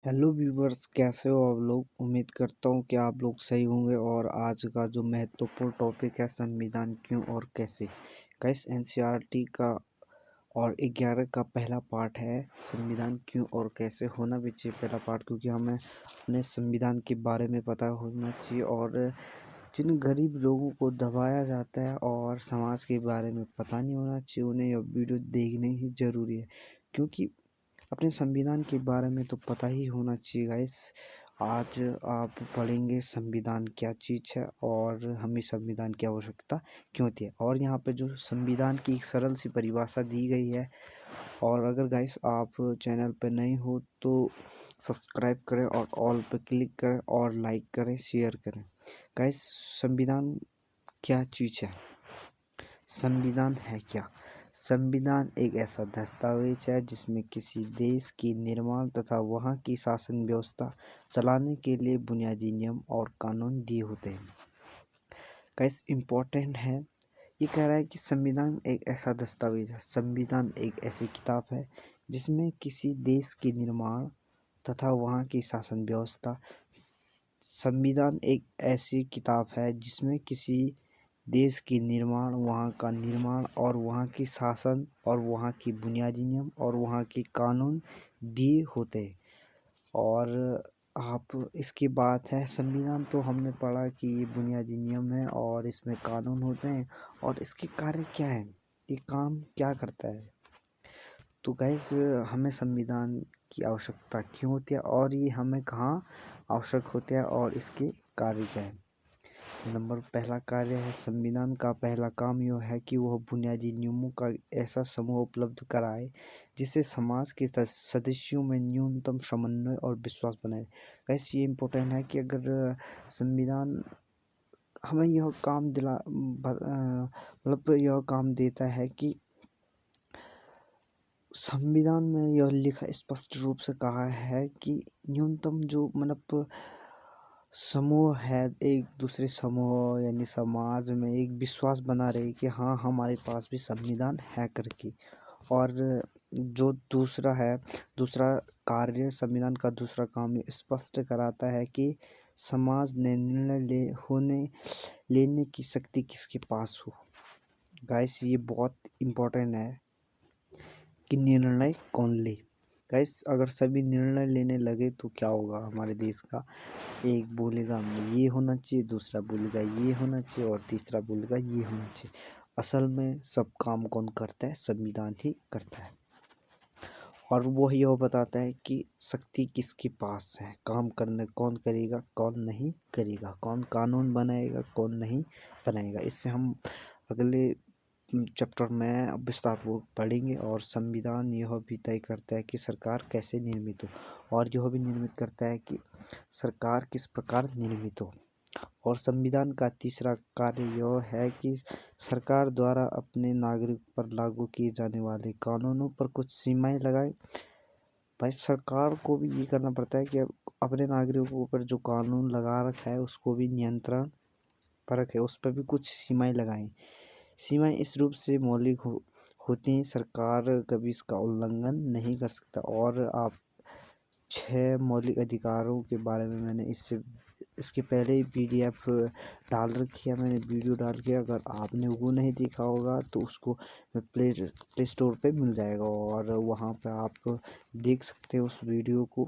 Hello viewers, कैसे हो आप लोग। उम्मीद करता हूँ कि आप लोग सही होंगे। और आज का जो महत्वपूर्ण टॉपिक है, संविधान क्यों और कैसे। गाइस, एनसीईआरटी का और 11 का पहला पार्ट है संविधान क्यों और कैसे। होना भी चाहिए पहला पार्ट, क्योंकि हमें अपने संविधान के बारे में पता होना चाहिए। और जिन गरीब लोगों को दबाया जाता है और समाज के बारे में पता नहीं होना चाहिए, उन्हें यह वीडियो देखने ही ज़रूरी है, क्योंकि अपने संविधान के बारे में तो पता ही होना चाहिए गाइस। आज आप पढ़ेंगे संविधान क्या चीज़ है और हमें संविधान की आवश्यकता क्यों होती है। और यहाँ पे जो संविधान की एक सरल सी परिभाषा दी गई है। और अगर गाइस आप चैनल पे नए हो तो सब्सक्राइब करें और ऑल पे क्लिक करें और लाइक करें, शेयर करें। गाइस, संविधान क्या चीज़ है, संविधान है क्या। संविधान एक ऐसा दस्तावेज है जिसमें किसी देश की निर्माण तथा वहाँ की शासन व्यवस्था चलाने के लिए बुनियादी नियम और कानून दिए होते हैं। कैसे इम्पोर्टेंट है, ये कह रहा है कि संविधान एक ऐसा दस्तावेज है, संविधान एक ऐसी किताब है जिसमें किसी देश के निर्माण तथा वहाँ की शासन व्यवस्था। संविधान एक ऐसी किताब है जिसमें किसी देश की निर्माण, वहाँ का निर्माण और वहाँ की शासन और वहाँ की बुनियादी नियम और वहाँ के कानून दिए होते हैं। और आप इसकी बात है, संविधान तो हमने पढ़ा कि ये बुनियादी नियम है और इसमें कानून होते हैं। और इसके कार्य क्या है, ये काम क्या करता है। तो गैस, हमें संविधान की आवश्यकता क्यों होती है और ये हमें कहाँ आवश्यक होते हैं और इसके कार्य क्या है। नंबर पहला कार्य है, संविधान का पहला काम यह है कि वह बुनियादी नियमों का ऐसा समूह उपलब्ध कराए जिससे समाज के सदस्यों में न्यूनतम समन्वय और विश्वास बनाए। कैसे ये इम्पोर्टेंट है कि अगर संविधान हमें यह काम मतलब यह काम देता है कि संविधान में यह लिखा स्पष्ट रूप से कहा है कि न्यूनतम जो मतलब समूह है, एक दूसरे समूह यानी समाज में एक विश्वास बना रहे कि हाँ, हमारे पास भी संविधान है करके। और जो दूसरा कार्य संविधान का दूसरा काम स्पष्ट कराता है कि समाज ने निर्णय लेने की शक्ति किसके पास हो। गाइस, ये बहुत इम्पोर्टेंट है कि निर्णय कौन ले। गाइस, अगर सभी निर्णय लेने लगे तो क्या होगा हमारे देश का। एक बोलेगा ये होना चाहिए, दूसरा बोलेगा ये होना चाहिए और तीसरा बोलेगा ये होना चाहिए। असल में सब काम कौन करता है, संविधान ही करता है। और वो यह बताता है कि शक्ति किसके पास है, काम करने कौन करेगा कौन नहीं करेगा, कौन कानून बनाएगा कौन नहीं बनाएगा। इससे हम अगले चैप्टर में विस्तारपूर्वक पढ़ेंगे। और संविधान यह भी तय करता है कि सरकार कैसे निर्मित हो, और यह भी निर्मित करता है कि सरकार किस प्रकार निर्मित हो। और संविधान का तीसरा कार्य यह है कि सरकार द्वारा अपने नागरिक पर लागू किए जाने वाले कानूनों पर कुछ सीमाएं लगाए। भाई, सरकार को भी ये करना पड़ता है कि अपने नागरिकों के ऊपर जो कानून लगा रखा है उसको भी नियंत्रण पर रखे, उस पर भी कुछ सीमाएं लगाएं। सीमाएं इस रूप से मौलिक होती हैं, सरकार कभी इसका उल्लंघन नहीं कर सकता। और आप 6 मौलिक अधिकारों के बारे में मैंने इसके पहले ही PDF डाल रखी है, मैंने वीडियो डाल के। अगर आपने वो नहीं देखा होगा तो उसको प्ले स्टोर पे मिल जाएगा और वहाँ पे आप देख सकते हो उस वीडियो को।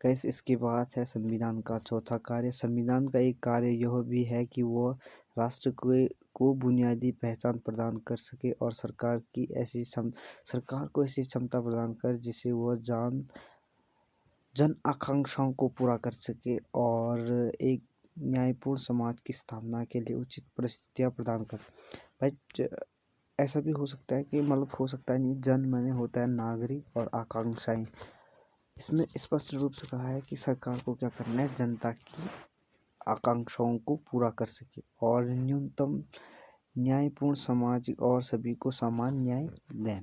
कैसे इसके बाद है संविधान का चौथा कार्य। संविधान का एक कार्य यह भी है कि वह राष्ट्र को बुनियादी पहचान प्रदान कर सके और सरकार को ऐसी क्षमता प्रदान कर जिसे वह जन आकांक्षाओं को पूरा कर सके और एक न्यायपूर्ण समाज की स्थापना के लिए उचित परिस्थितियां प्रदान कर। भाई, ऐसा भी हो सकता है कि मतलब हो सकता है नहीं, जन माने होता है नागरिक और आकांक्षाएं। इसमें स्पष्ट रूप से कहा है कि सरकार को क्या करना है, जनता की आकांक्षाओं को पूरा कर सके और न्यूनतम न्यायपूर्ण समाज और सभी को समान न्याय दें।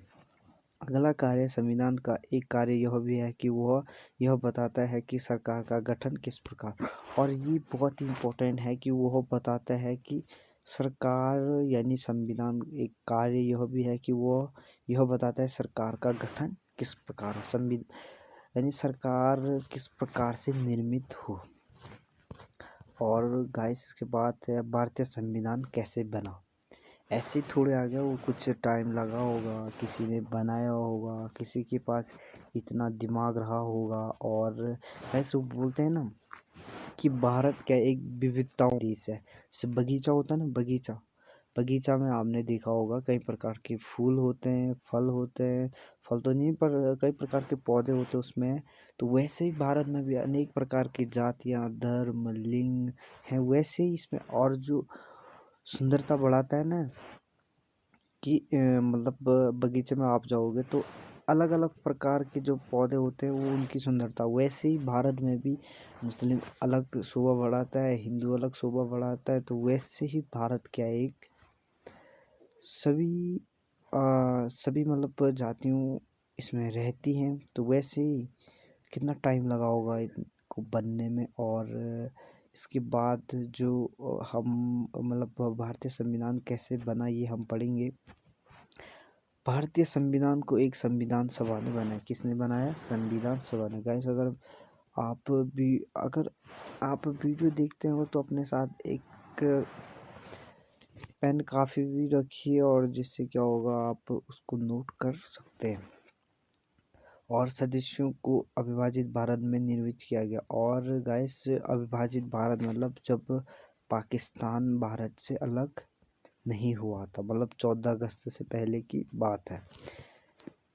अगला कार्य संविधान का एक कार्य यह भी है कि वह यह बताता है कि सरकार का गठन किस प्रकार। और ये बहुत ही इम्पोर्टेंट है कि वह बताता है कि सरकार यानी संविधान एक कार्य यह भी है कि वह यह बताता है सरकार का गठन किस प्रकार हो। यानी सरकार किस प्रकार से निर्मित हो। और गाइस इसके बाद है भारतीय संविधान कैसे बना। ऐसे ही थोड़े आ गया, वो कुछ टाइम लगा होगा, किसी ने बनाया होगा, किसी के पास इतना दिमाग रहा होगा। और ऐसे वो बोलते हैं ना कि भारत क्या एक विविधताओं देश है। जैसे बगीचा होता है ना, बगीचा, बगीचा में आपने देखा होगा कई प्रकार के फूल होते हैं, फल होते हैं, फल तो नहीं पर कई प्रकार के पौधे होते हैं उसमें। तो वैसे ही भारत में भी अनेक प्रकार की जातियाँ, धर्म, लिंग हैं। वैसे ही इसमें और जो सुंदरता बढ़ाता है ना कि मतलब बगीचे में आप जाओगे तो अलग अलग प्रकार के जो पौधे होते हैं वो उनकी सुंदरता। वैसे ही भारत में भी मुस्लिम अलग शोभा बढ़ाता है, हिंदू अलग शोभा बढ़ाता है। तो वैसे ही भारत क्या है, एक सभी सभी मतलब जातियों इसमें रहती हैं। तो वैसे ही कितना टाइम लगा होगा इनको बनने में। और इसके बाद जो हम मतलब भारतीय संविधान कैसे बना ये हम पढ़ेंगे। भारतीय संविधान को एक संविधान सभा ने बनाया। किसने बनाया? संविधान सभा ने। गाइस अगर आप वीडियो देखते हो तो अपने साथ एक पेन काफ़ी भी रखिए, और जिससे क्या होगा आप उसको नोट कर सकते हैं। और सदस्यों को अविभाजित भारत में निर्मित किया गया। और गाइस अविभाजित भारत मतलब जब पाकिस्तान भारत से अलग नहीं हुआ था, मतलब 14 अगस्त से पहले की बात है।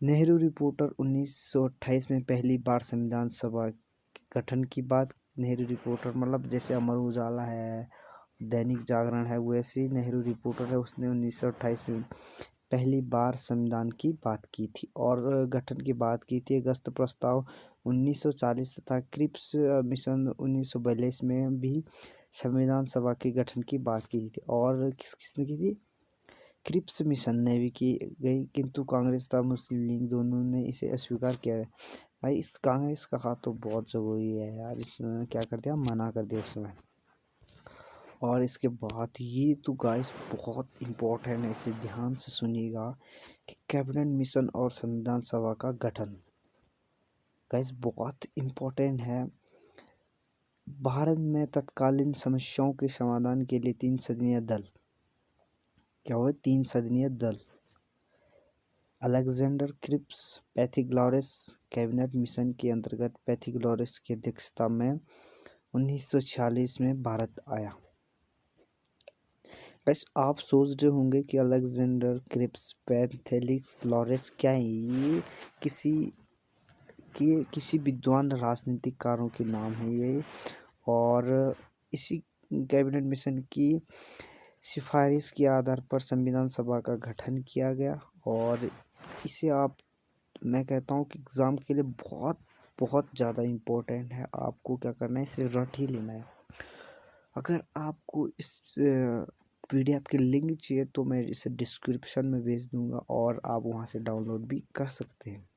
नेहरू रिपोर्टर 1928 में पहली बार संविधान सभा के गठन की बात। नेहरू रिपोर्टर मतलब जैसे अमर उजाला है, दैनिक जागरण है, वैसे ही नेहरू रिपोर्टर है, उसने 1928 में पहली बार संविधान की बात की थी और गठन की बात की थी। अगस्त प्रस्ताव 1940 तथा क्रिप्स मिशन 1942 में भी संविधान सभा के गठन की बात की थी। और किसने की थी? क्रिप्स मिशन ने भी की गई, किंतु कांग्रेस तथा मुस्लिम लीग दोनों ने इसे अस्वीकार किया है। भाई इस कांग्रेस का हाथ तो बहुत ज़रूरी है यार, इसने क्या कर दिया, मना कर दिया उसमें। और इसके बाद ये तो गाइस बहुत इम्पोर्टेंट है, इसे ध्यान से सुनिएगा कि कैबिनेट मिशन और संविधान सभा का गठन गाइस बहुत इम्पोर्टेंट है। भारत में तत्कालीन समस्याओं के समाधान के लिए 3 सदनीय दल, क्या हुआ, 3 सदनीय दल, अलेक्जेंडर क्रिप्स, पैथिगलॉरस कैबिनेट मिशन के अंतर्गत पैथिगलॉरस की अध्यक्षता में 1946 में भारत आया। बस आप सोच रहे होंगे कि अलेक्जेंडर क्रिप्स, पैथिगलॉरस क्या है? ये किसी विद्वान राजनीतिकारों के नाम है ये। और इसी कैबिनेट मिशन की सिफारिश के आधार पर संविधान सभा का गठन किया गया। और इसे मैं कहता हूँ कि एग्ज़ाम के लिए बहुत बहुत ज़्यादा इम्पोर्टेंट है। आपको क्या करना है, इसे रट ही लेना है। अगर आपको इस पीडीएफ की लिंक चाहिए तो मैं इसे डिस्क्रिप्शन में भेज दूंगा और आप वहां से डाउनलोड भी कर सकते हैं।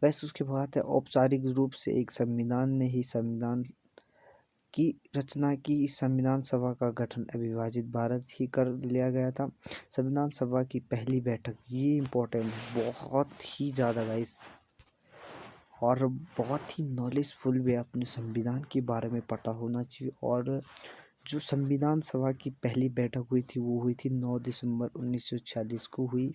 वैसे उसके बाद है औपचारिक रूप से एक संविधान ने ही संविधान की रचना की। संविधान सभा का गठन अविभाजित भारत ही कर लिया गया था। संविधान सभा की पहली बैठक, ये इम्पोर्टेंट है बहुत ही ज़्यादा गाइस, और बहुत ही नॉलेजफुल भी अपने संविधान के बारे में पता होना चाहिए। और जो संविधान सभा की पहली बैठक हुई थी वो हुई थी 9 दिसंबर 1946 को हुई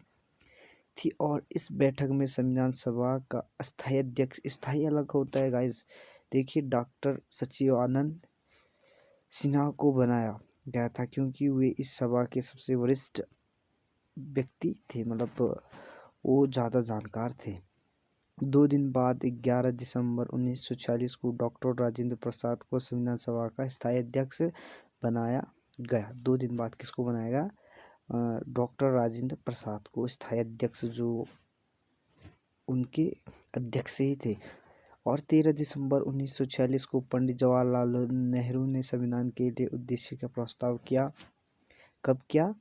थी। और इस बैठक में संविधान सभा का अस्थायी अध्यक्ष, स्थायी अलग होता है गाइस, देखिए, डॉक्टर सचिवानंद सिन्हा को बनाया गया था, क्योंकि वे इस सभा के सबसे वरिष्ठ व्यक्ति थे, मतलब वो ज़्यादा जानकार थे। 2 दिन बाद 11 दिसंबर 1946 को डॉक्टर राजेंद्र प्रसाद को संविधान सभा का स्थायी अध्यक्ष बनाया गया। 2 दिन बाद किसको बनाया गया? डॉक्टर राजेंद्र प्रसाद को स्थायी अध्यक्ष, जो उनके अध्यक्ष ही थे। और 13 दिसंबर 1946 को पंडित जवाहरलाल नेहरू ने संविधान के लिए उद्देश्य का प्रस्ताव किया। कब किया?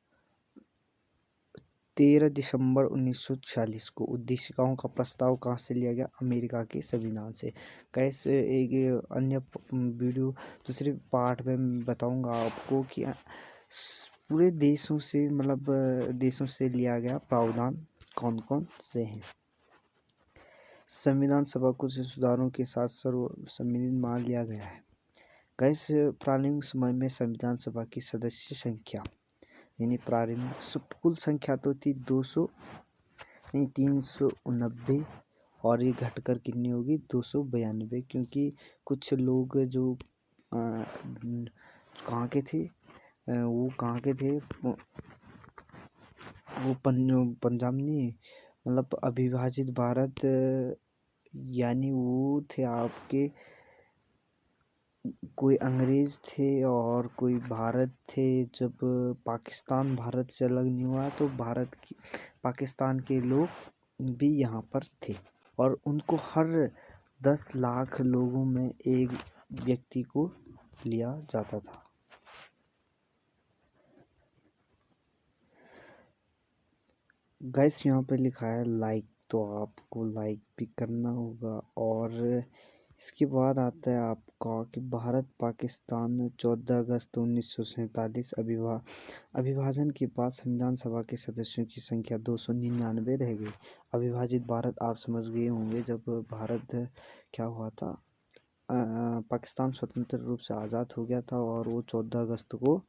13 दिसंबर 1946 को। उद्देशिकाओं का प्रस्ताव कहाँ से लिया गया? अमेरिका के संविधान से। कैसे एक अन्य वीडियो दूसरे पार्ट में मैं बताऊंगा आपको कि पूरे देशों से, मतलब देशों से लिया गया प्रावधान कौन कौन से हैं। संविधान सभा को सुधारों के साथ सर्वसम्मत मान लिया गया है। गाइस, प्रारंभिक समय में संविधान सभा की सदस्य संख्या यानी प्रारंभिक कुल संख्या तो थी 200 नहीं 390, और ये घटकर कितनी होगी 292, क्योंकि कुछ लोग जो कहाँ के थे, वो कहाँ के थे, वो पंजाब नहीं, मतलब अविभाजित भारत, यानी वो थे आपके, कोई अंग्रेज थे और कोई भारत थे। जब पाकिस्तान भारत से अलग नहीं हुआ तो पाकिस्तान के लोग भी यहाँ पर थे, और उनको हर 10 लाख लोगों में एक व्यक्ति को लिया जाता था। गाइस, यहाँ पे लिखा है लाइक, तो आपको लाइक भी करना होगा। और इसके बाद आता है आपका कि भारत पाकिस्तान 14 अगस्त 1947 अविभाजन के बाद संविधान सभा के सदस्यों की संख्या 299 रह गई। अविभाजित भारत आप समझ गए होंगे, जब भारत क्या हुआ था, पाकिस्तान स्वतंत्र रूप से आज़ाद हो गया था, और वो 14 अगस्त को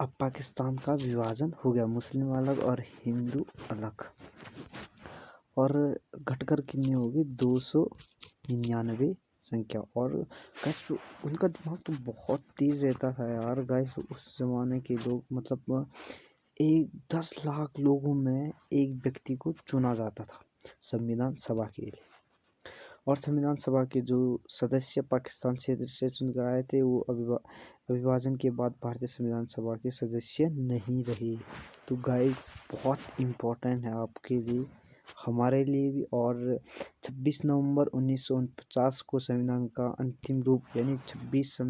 अब पाकिस्तान का विभाजन हो गया, मुस्लिम अलग और हिंदू अलग, और घटकर कितनी होगी 299 संख्या। और गैस उनका दिमाग तो बहुत तेज रहता था यार। गैस उस जमाने के लोग, मतलब 10 लाख लोगों में एक व्यक्ति को चुना जाता था संविधान सभा के लिए, और संविधान सभा के जो सदस्य पाकिस्तान क्षेत्र से चुनकर आए थे वो अविभाजन के बाद भारतीय संविधान सभा के सदस्य नहीं रहे। तो गाइस बहुत इम्पोर्टेंट है आपके लिए, हमारे लिए भी। और 26 नवंबर 1949 को संविधान का अंतिम रूप यानी 26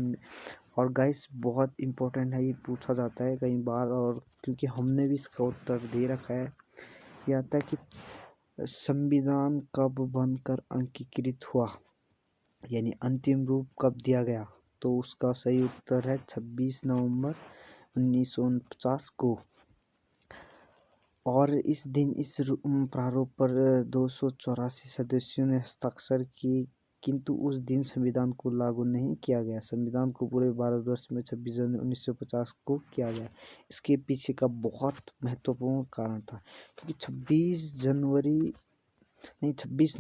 और गाइस बहुत इम्पोर्टेंट है, ये पूछा जाता है कई बार, और क्योंकि हमने भी इसका उत्तर दे रखा है। यह आता है कि संविधान कब बनकर अंगीकृत हुआ, यानी अंतिम रूप कब दिया गया, तो उसका सही उत्तर है 26 नवंबर 1949 को। और इस दिन इस प्रारूप पर 284 सदस्यों ने हस्ताक्षर किए, किंतु उस दिन संविधान को लागू नहीं किया गया। संविधान को पूरे भारतवर्ष में 26 जनवरी 1950 को किया गया। इसके पीछे का बहुत महत्वपूर्ण कारण था, क्योंकि 26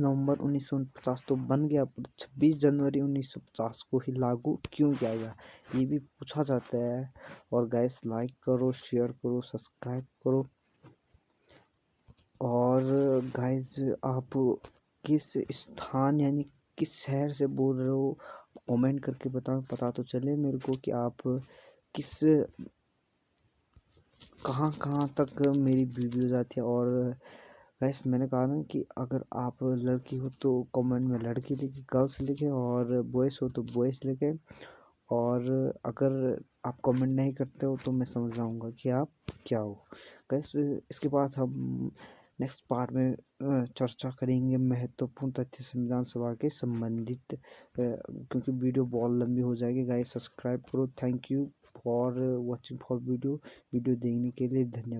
नवंबर 1949 तो बन गया, पर 26 जनवरी 1950 को ही लागू क्यों किया गया, ये भी पूछा जाता है। और गाइस लाइक करो, शेयर करो, सब्सक्राइब करो। और गाइस आप किस स्थान यानी किस शहर से बोल रहे हो, कमेंट करके बताओ, पता तो चले मेरे को कि आप किस कहाँ तक मेरी वीडियो जाती है। और गाइस मैंने कहा ना कि अगर आप लड़की हो तो कमेंट में लड़की लिखे, गर्ल्स लिखे, और बॉयज़ हो तो बॉयज़ लिखे। और अगर आप कमेंट नहीं करते हो तो मैं समझ जाऊँगा कि आप क्या हो। गाइस इसके बाद हम नेक्स्ट पार्ट में चर्चा करेंगे महत्वपूर्ण तथ्य संविधान सभा के संबंधित, क्योंकि वीडियो बहुत लंबी हो जाएगी। गाइस सब्सक्राइब करो। Thank you for watching for video देखने के लिए धन्यवाद।